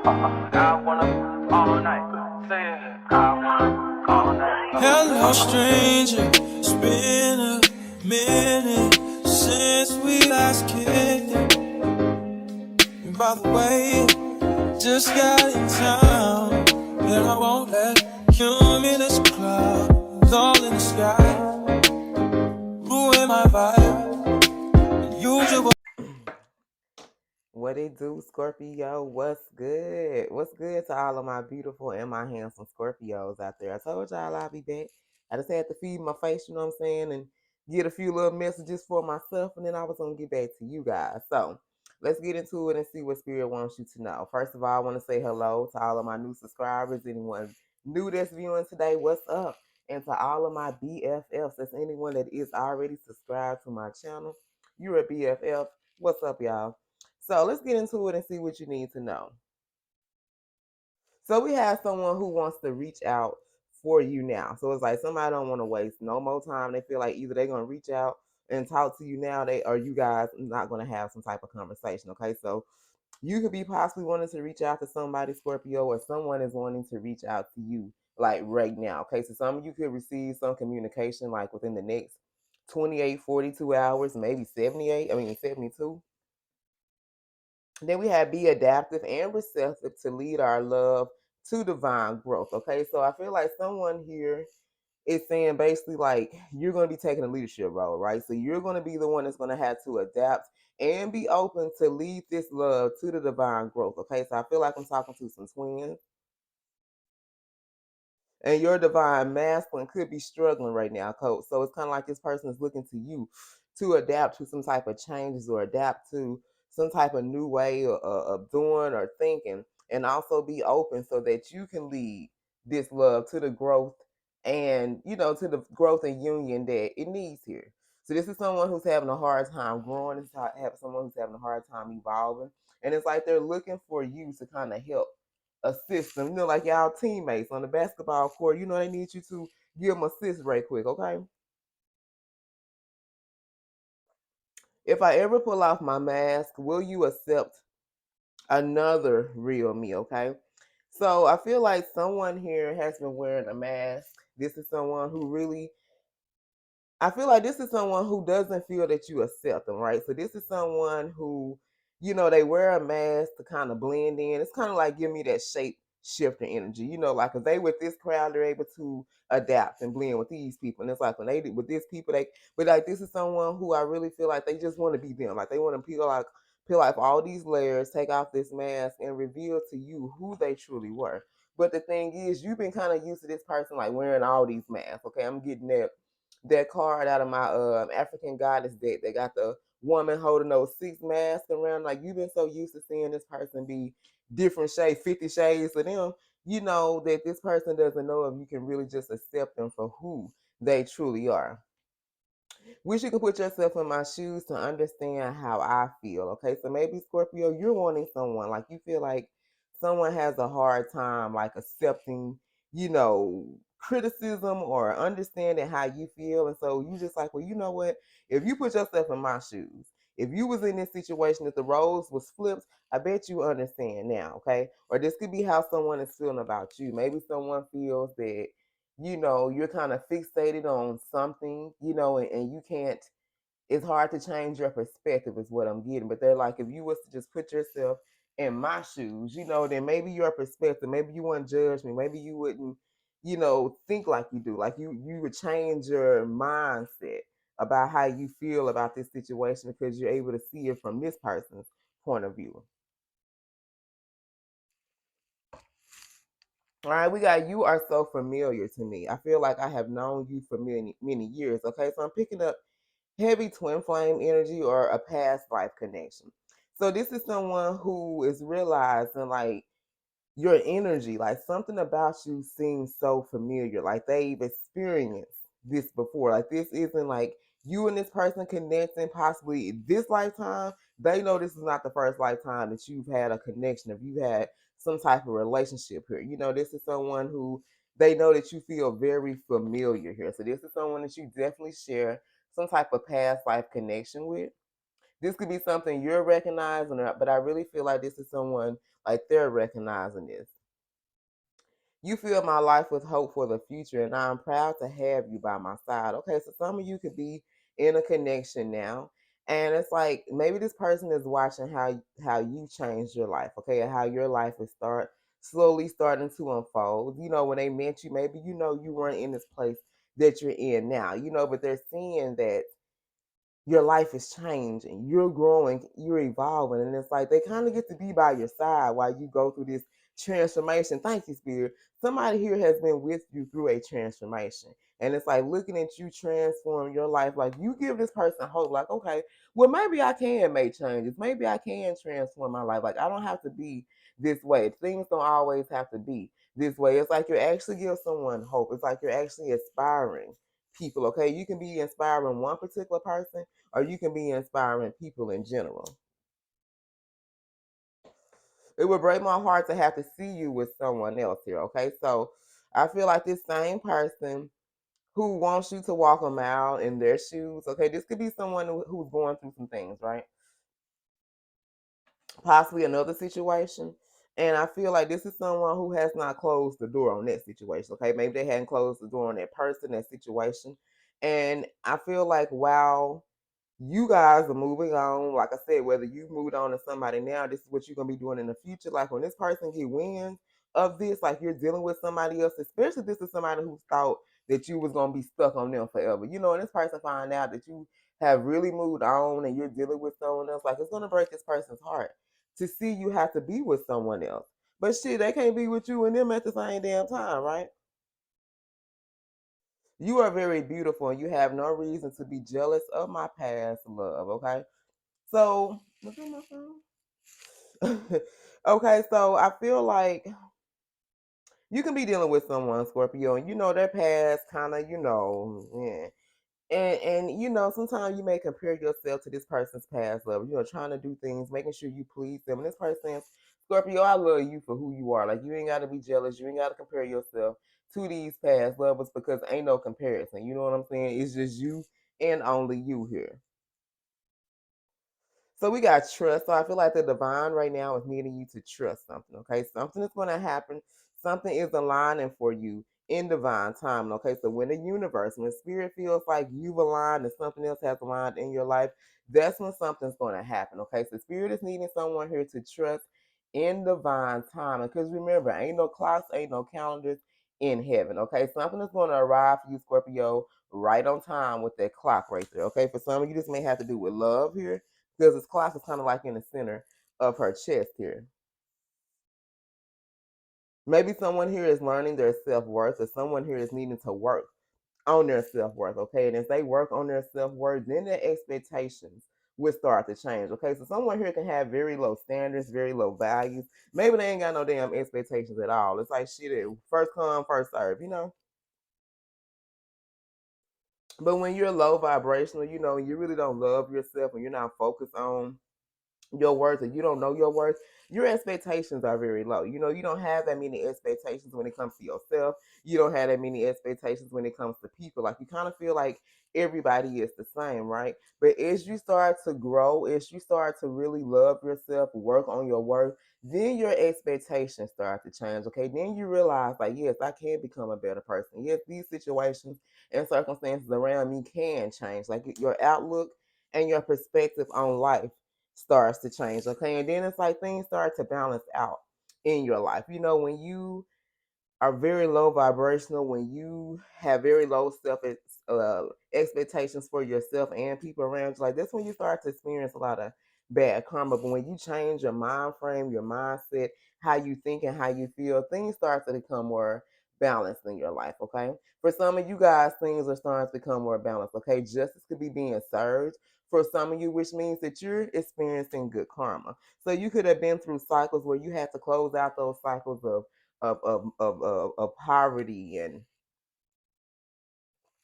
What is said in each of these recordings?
I wanna all night. Say it. I wanna all night. Hello, stranger. It's been a minute since we last kicked it. And by the way, just got in town, and I won't let cumulus clouds all in the sky ruin my vibe. Usual. What it do, Scorpio? What's good? What's good to all of my beautiful and my handsome Scorpios out there? I told y'all I'll be back. I just had to feed my face, you know what I'm saying, and get a few little messages for myself, and then I was going to get back to you guys. So let's get into it and see what Spirit wants you to know. First of all, I want to say hello to all of my new subscribers. Anyone new that's viewing today, what's up? And to all of my BFFs, that's anyone that is already subscribed to my channel, you're a BFF. What's up, y'all? So let's get into it and see what you need to know. So we have someone who wants to reach out for you now. So it's like somebody don't want to waste no more time. They feel like either they're gonna reach out and talk to you now, or you guys not gonna have some type of conversation. Okay, so you could be possibly wanting to reach out to somebody, Scorpio, or someone is wanting to reach out to you like right now. Okay, so some of you could receive some communication like within the next 28, 42 hours, maybe 72. Then we have be adaptive and receptive to lead our love to divine growth. Okay, so I feel like someone here is saying basically like you're going to be taking a leadership role, right? So you're going to be the one that's going to have to adapt and be open to lead this love to the divine growth. Okay, so I feel like I'm talking to some twins. And your divine masculine could be struggling right now, coach. So it's kind of like this person is looking to you to adapt to some type of changes or adapt to some type of new way of doing or thinking, and also be open so that you can lead this love to the growth and to the growth and union that it needs here. So this is someone who's having a hard time growing. This is someone who's having a hard time evolving, and it's like they're looking for you to kind of help assist them, like y'all teammates on the basketball court. They need you to give them assist right quick, okay? If I ever pull off my mask, will you accept another real me, okay? So I feel like someone here has been wearing a mask. This is someone who really, I feel like this is someone who doesn't feel that you accept them, right? So this is someone who, they wear a mask to kind of blend in. It's kind of like give me that shape shifting energy, like if they with this crowd, they're able to adapt and blend with these people. And it's like when they with this people, but like this is someone who I really feel like they just want to be them. Like they want to peel off all these layers, take off this mask, and reveal to you who they truly were. But the thing is, you've been kind of used to this person like wearing all these masks. Okay, I'm getting that card out of my African goddess deck. They got the woman holding those 6 masks around. Like you've been so used to seeing this person be different shades, 50 shades of them, that this person doesn't know if you can really just accept them for who they truly are. Wish you could put yourself in my shoes to understand how I feel. Okay, so maybe Scorpio, you're wanting someone like you feel like someone has a hard time like accepting, criticism or understanding how you feel, and so you just like, well, you know what? If you put yourself in my shoes, if you was in this situation, if the roles was flipped, I bet you understand now. Okay, or this could be how someone is feeling about you. Maybe someone feels that you're kind of fixated on something, and you can't, it's hard to change your perspective is what I'm getting. But they're like, if you was to just put yourself in my shoes, then maybe your perspective, maybe you wouldn't judge me, maybe you wouldn't, think like you do. Like you would change your mindset about how you feel about this situation because you're able to see it from this person's point of view. All right, we got you are so familiar to me. I feel like I have known you for many, many years. Okay, so I'm picking up heavy twin flame energy or a past life connection. So this is someone who is realizing like your energy, like something about you seems so familiar. Like they've experienced this before. Like this isn't like you and this person connecting possibly this lifetime. They know this is not the first lifetime that you've had a connection, if you've had some type of relationship here. This is someone who they know that you feel very familiar here. So this is someone that you definitely share some type of past life connection with. This could be something you're recognizing, but I really feel like this is someone Like they're recognizing this. You fill my life with hope for the future, and I'm proud to have you by my side. Okay, so some of you could be in a connection now, and it's like maybe this person is watching how you changed your life, okay, and how your life is slowly starting to unfold. You know, when they met you, maybe you weren't in this place that you're in now, but they're seeing that your life is changing, you're growing, you're evolving, and it's like they kind of get to be by your side while you go through this transformation. Thank you, Spirit. Somebody here has been with you through a transformation, and it's like looking at you transform your life. Like you give this person hope, like, okay, well, maybe I can make changes, maybe I can transform my life. Like I don't have to be this way. Things don't always have to be this way. It's like you're actually give someone hope. It's like you're actually inspiring people. Okay, you can be inspiring one particular person, or you can be inspiring people in general. It would break my heart to have to see you with someone else here. Okay, so I feel like this same person who wants you to walk a mile in their shoes. Okay, this could be someone who's going through some things, right? Possibly another situation. And I feel like this is someone who has not closed the door on that situation. Okay, maybe they hadn't closed the door on that person, that situation. And I feel like while you guys are moving on, like I said, whether you moved on to somebody now, this is what you're gonna be doing in the future. Like when this person get wind of this, like you're dealing with somebody else, especially if this is somebody who thought that you was gonna be stuck on them forever. And this person find out that you have really moved on and you're dealing with someone else, like it's gonna break this person's heart to see you have to be with someone else. But shit, they can't be with you and them at the same damn time, right? You are very beautiful and you have no reason to be jealous of my past love, okay? So, what's on my phone? Okay, so I feel like you can be dealing with someone, Scorpio, and their past kind of, yeah. And sometimes you may compare yourself to this person's past love, trying to do things, making sure you please them. And this person, Scorpio, I love you for who you are. Like you ain't gotta be jealous, you ain't gotta compare yourself to these past lovers because ain't no comparison. You know what I'm saying? It's just you and only you here. So we got trust. So I feel like the divine right now is needing you to trust something. Okay, something is going to happen. Something is aligning for you in divine time. Okay, so when the universe, when spirit feels like you've aligned and something else has aligned in your life, that's when something's going to happen. Okay, so spirit is needing someone here to trust in divine time. Because remember, ain't no clocks, ain't no calendars in heaven. Okay, something is going to arrive for you, Scorpio, right on time with that clock right there. Okay, for some of you, this may have to do with love here because this clock is kind of like in the center of her chest here. Maybe someone here is learning their self worth, or someone here is needing to work on their self worth. Okay, and as they work on their self worth, then their expectations will start to change. Okay, so someone here can have very low standards, very low values. Maybe they ain't got no damn expectations at all. It's like shit, first come, first serve. But when you're low vibrational, you really don't love yourself and you're not focused on your worth and you don't know your worth, your expectations are very low. You don't have that many expectations when it comes to yourself. You don't have that many expectations when it comes to people. Like you kind of feel like everybody is the same, right? But as you start to grow, as you start to really love yourself, work on your worth, then your expectations start to change. Okay. Then you realize, like, yes, I can become a better person. Yes, these situations and circumstances around me can change. Like your outlook and your perspective on life starts to change. Okay. And then it's like things start to balance out in your life. When you are very low vibrational, when you have very low expectations for yourself and people around you, like that's when you start to experience a lot of bad karma. But when you change your mind frame, your mindset, how you think and how you feel, things start to become more balanced in your life. Okay. For some of you guys, things are starting to become more balanced. Okay. Justice could be being served for some of you, which means that you're experiencing good karma. So you could have been through cycles where you had to close out those cycles of poverty and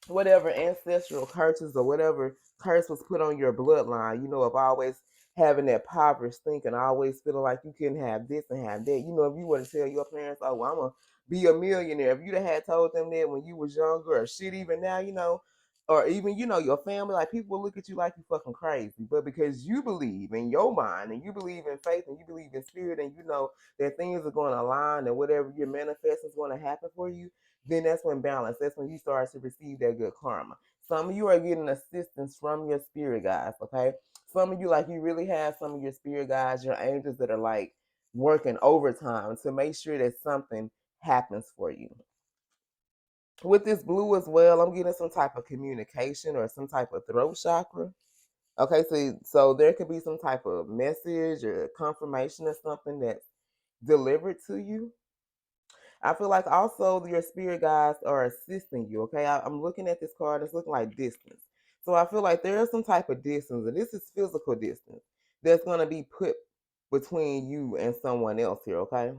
whatever ancestral curses or whatever curse was put on your bloodline, of always having that poverty thinking, always feeling like you couldn't have this and have that. If you were to tell your parents, oh, well, I'm going to be a millionaire, if you'd have had told them that when you was younger or shit, even now, or even, you know, your family, like people will look at you like you fucking crazy. But because you believe in your mind and you believe in faith and you believe in spirit and you know that things are going to align and whatever you're manifesting is going to happen for you, then that's when balance. That's when you start to receive that good karma. Some of you are getting assistance from your spirit guides, okay? Some of you, like, you really have some of your spirit guides, your angels that are like working overtime to make sure that something happens for you. With this blue as well, I'm getting some type of communication or some type of throat chakra. Okay, so there could be some type of message or confirmation or something that's delivered to you. I feel like also your spirit guides are assisting you. Okay, I'm looking at this card. It's looking like distance. So I feel like there is some type of distance, and this is physical distance that's going to be put between you and someone else here. Okay,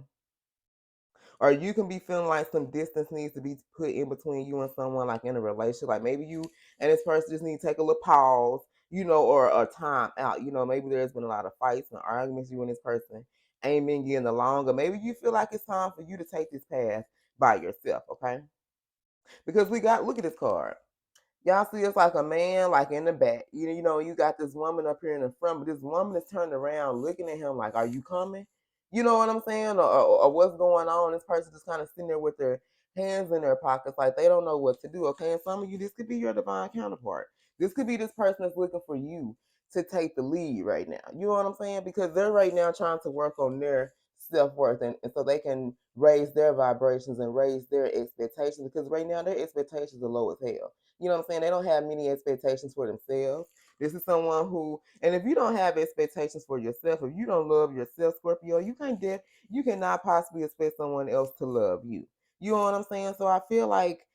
or you can be feeling like some distance needs to be put in between you and someone, like in a relationship. Like maybe you and this person just need to take a little pause, you know, or a time out. You know, maybe there's been a lot of fights and arguments. You and this person ain't been getting along, or maybe you feel like it's time for you to take this path by yourself. Okay, because we got, look at this card. Y'all see it's like a man like in the back. You know, you got this woman up here in the front, but this woman is turned around looking at him like, are you coming? You know what I'm saying? Or what's going on? This person just kind of sitting there with their hands in their pockets like they don't know what to do. Okay, and some of you, this could be your divine counterpart. This could be this person that's looking for you to take the lead right now. You know what I'm saying? Because they're right now trying to work on their self-worth, and so they can raise their vibrations and raise their expectations, because right now their expectations are low as hell. You know what I'm saying? They don't have many expectations for themselves. This is someone who, and if you don't have expectations for yourself, if you don't love yourself, Scorpio, you cannot possibly expect someone else to love you. You know what I'm saying? So I feel like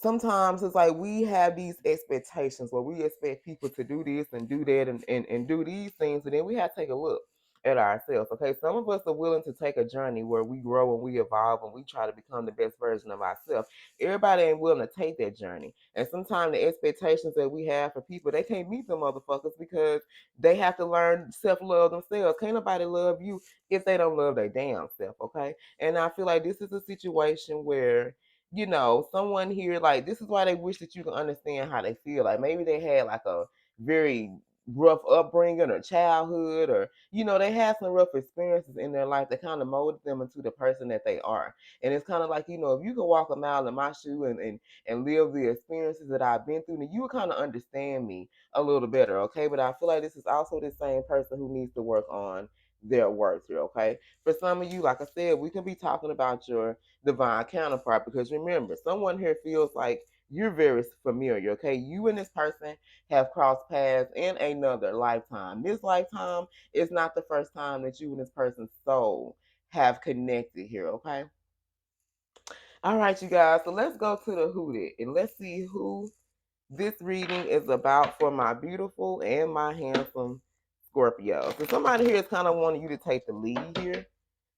sometimes it's like we have these expectations where we expect people to do this and do that and do these things, and then we have to take a look at ourselves. Okay, some of us are willing to take a journey where we grow and we evolve and we try to become the best version of ourselves. Everybody ain't willing to take that journey, and sometimes the expectations that we have for people, they can't meet them motherfuckers because they have to learn self-love themselves. Can't nobody love you if they don't love their damn self. Okay, and I feel like this is a situation where, you know, someone here, like, this is why they wish that you can understand how they feel. Like maybe they had like a very rough upbringing or childhood, or, you know, they had some rough experiences in their life that kind of molded them into the person that they are. And it's kind of like, you know, if you could walk a mile in my shoe and live the experiences that I've been through, then you would kind of understand me a little better. Okay, but I feel like this is also the same person who needs to work on their worth here. Okay, for some of you, like I said, we can be talking about your divine counterpart, because remember, someone here feels like you're very familiar. Okay, you and this person have crossed paths in another lifetime. This lifetime is not the first time that you and this person's soul have connected here. Okay, all right, you guys, so let's go to the hooded and let's see who this reading is about for my beautiful and my handsome Scorpio. So somebody here is kind of wanting you to take the lead here.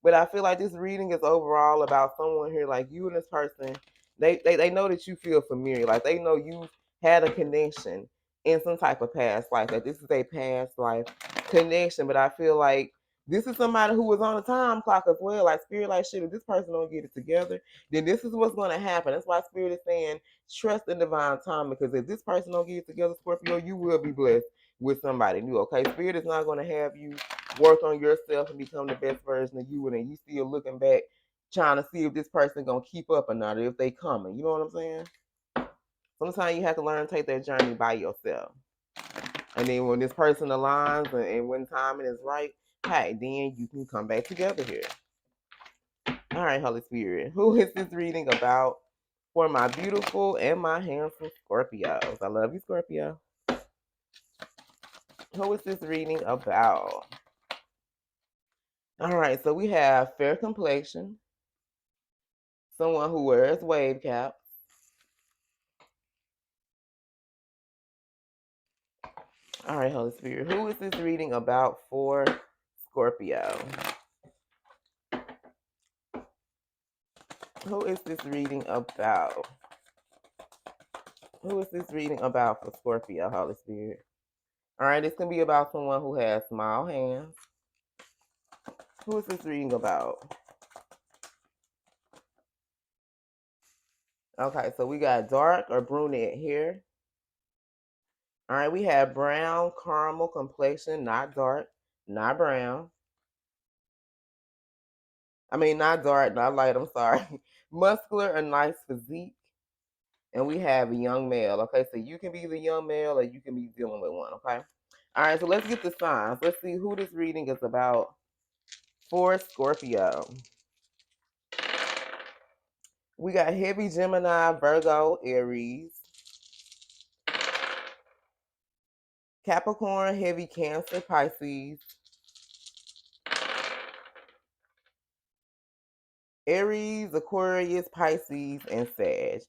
But I feel like this reading is overall about someone here, like you and this person. They know that you feel familiar. Like they know you had a connection in some type of past life. That this is a past life connection. But I feel like this is somebody who was on a time clock as well. Like Spirit, like shit, if this person don't get it together, then this is what's going to happen. That's why Spirit is saying trust in divine time. Because if this person don't get it together, Scorpio, you will be blessed with somebody new. Okay, Spirit is not going to have you work on yourself and become the best version of you, and then you still looking back trying to see if this person gonna keep up or not, or if they coming. You know what I'm saying? Sometimes you have to learn to take that journey by yourself, and then when this person aligns and when timing is right, hey, then you can come back together here. All right, Holy Spirit, who is this reading about for my beautiful and my handsome Scorpios? I love you, Scorpio. Who is this reading about? All right, so we have fair complexion, someone who wears wave caps. All right, Holy Spirit, who is this reading about for Scorpio? Who is this reading about? Who is this reading about for Scorpio, Holy Spirit? All right, this can be about someone who has small hands. Who is this reading about? Okay, so we got dark or brunette here. All right, we have brown caramel complexion, not dark, not brown. I mean, not dark, not light, I'm sorry. Muscular, a nice physique. And we have a young male. Okay, so you can be the young male or you can be dealing with one, okay? All right, so let's get the signs. Let's see who this reading is about for Scorpio. We got heavy Gemini, Virgo, Aries. Capricorn, heavy Cancer, Pisces. Aries, Aquarius, Pisces, and Sag.